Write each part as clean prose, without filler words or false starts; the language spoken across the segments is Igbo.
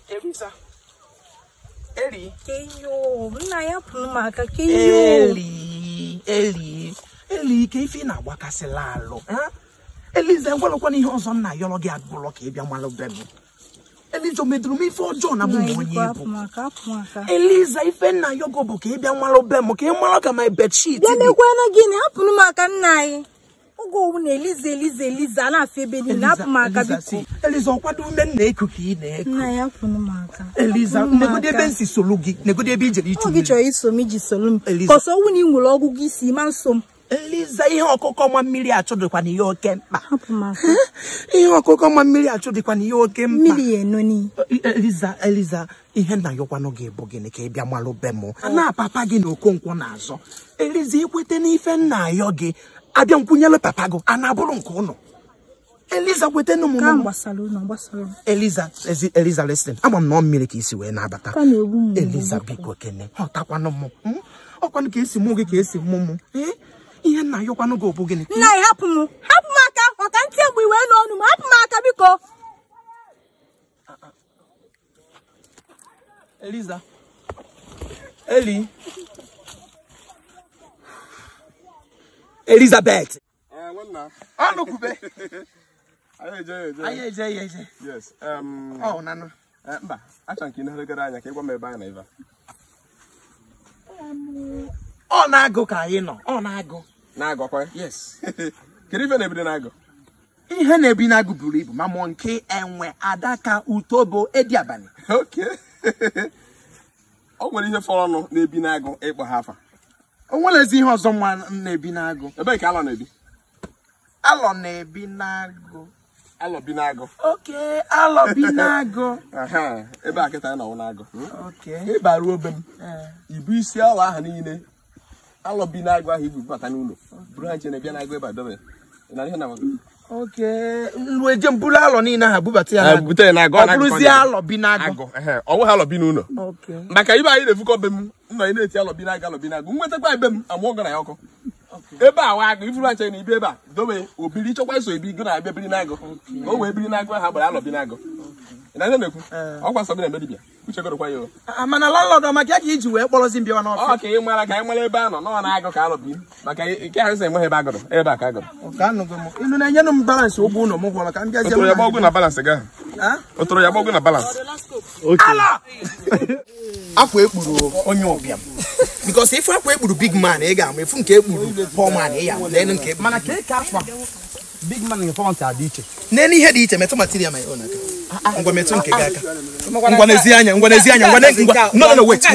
Eliza. Eli. Keyo, nna ya pụrụ maka keyo. Eli ke ife na agbakasịla alụ. Eliza ngwalọkwa n'ihe ọzọ nna yọrọ gị agụlọ ka ị bịa malụ be m. Eliza meduru m ife ọjọọ na bụ onye ibu. Eliza ife nna yogo bụ ka ị bịa malụ be m ka ị malụ ka my bed sheet. Bịa nekwana gịnị hapụrụ maka nna anyị. Ogo wu na Eliza na-afọ ebe niile hapụ maka biko. Eliza ọkwado ume nna eku ka ị na-eku. Nna ya kwunu maka. Eliza negode ebe nsi solu gị negode ebe ijere ichu. Oge chọrọ iso m iji solu m. Kọsọ owu na ị nwere ọgụgụ isi ma nso m. Eliza ihe ọkụkọ nwa mmiri achọdịkwa n'ihe oke mkpa. Hapụ maka. Ihe ọkụkọ nwa mmiri achọdịkwa n'ihe oke mkpa. Mmiri enoni. Eliza ihe nna yọkwanụ gị bụ gịnị ka ị bịa malụ be m. Na papa gị na Okonkwo n'azọ. Eliza ikwete n'ife nna ayọ gị abịa nkwunyele papa gị a na-abụrụ nke ụnụ. Eliza kwete n'ụmụ ka gbasara ụnọ gbasara. Eliza listen. Ama m na mmiri ka isi wee na-abata. Eliza biko kene. Ọ takwanụ m. Ọkwanụ ka esi mụ gị ka esi mụ mụ. Ihe nna yọkwanụ gị bụ gịnị? Nna ya hapụ m aka ọka ntị egbe iwe n'ọnụ m hapụ m aka biko. Eliza. Eli. Elizabeth. Anukube. Aye. Yes. Oh, nano. Mba, acha nke ihe gara anya ka ịgwa m ebe anyị na ebe. Ọ na-agụ ka anyị nọ. Ọ na-agụ. Na-agụkwa? Yes. Kedu ife na-ebido na-agụ? Ihe na-ebi na-agụ buru ibu ma mụ nke enwe adaka utobo ediabani. Okay. Ọ nwere ihe fọrọ ọnụ na-ebi na-agụ ịkpọ ha afa. O nwelezi ihe ọzọ nwa na-ebi na-agụ. Ebe ka alọ na-ebi? Alọ na-ebi na-agụ. Alọ bi na-agụ. Okay, alọ bi na-agụ. Ebe a kịta na-awụ na-agụ. Okay. Ịbara obe m. Ibu isi alọ ahụ niile. Alọ bi na-agụ ahụ ibu bata n'ụlọ. Buru ha nche na-ebịa na-agụ ebe a dobe. Ị na ihe na okay. Nlu eje mbulu alọ niile ha bubata ya. Bubata ya na-agụ. Ọ bụrụzi alọ bi na-agụ. Ọ nwe alọ bi n'ụlọ. Okay. Maka ibe anyị na-efukọ be m, nna anyị na-eti alọ bi na-agụ alọ bi na-agụ. Nwetakwa ebe m amụọ gị na ya ọkụ. Ebe a wa agụ ifuru anche na ibi ebe a dobe obiri chọkwa iso ebi go na abịa biri na-agụ. O wee biri na-agụ ha gbara alọ bi na-agụ. Ị na-ene na-ekwu? Ọkwa nsọ bi na medibia. Uche gorokwa ya. Mana landlord maka ya ka iji wee kpọrọzi mbịawa n'ọfịa. Ọ ka ị mara ka anyị mara ebe a nọ nọ na-agụ ka alọ bi. Maka nke ahụ sị enweghị ebe agụrụ. Ebe a ka agụrụ. Ka anụgo m. Inu na-enyenụ m balance ụgbọ ụlọ m gwọrọ ka m bịazie. Otoro ya gbọgụ na balance ga. Otoro ya gbọgụ na balance. Ala! Akwa ekpuru onye ụbịam. Because if akwa ekpuru big man ị ga-ama efu nke ekpuru poor man ị ya lee nke mana ka akwa big man nke font adị iche. Nene ihe dị iche metụ material my own aka. Ngwa metụ nke gị aka. Ngwa n'ezi anya. No, wait.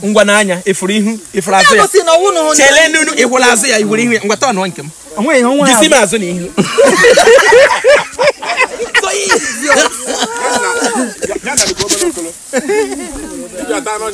Ngwa n'anya ifuru ihu, ifuru azụ ya. Chele nunu ihụla azụ ya iwere ihu. Ngwa tọọ nọ nke m. Jisi m azụ na ihu. Ya da no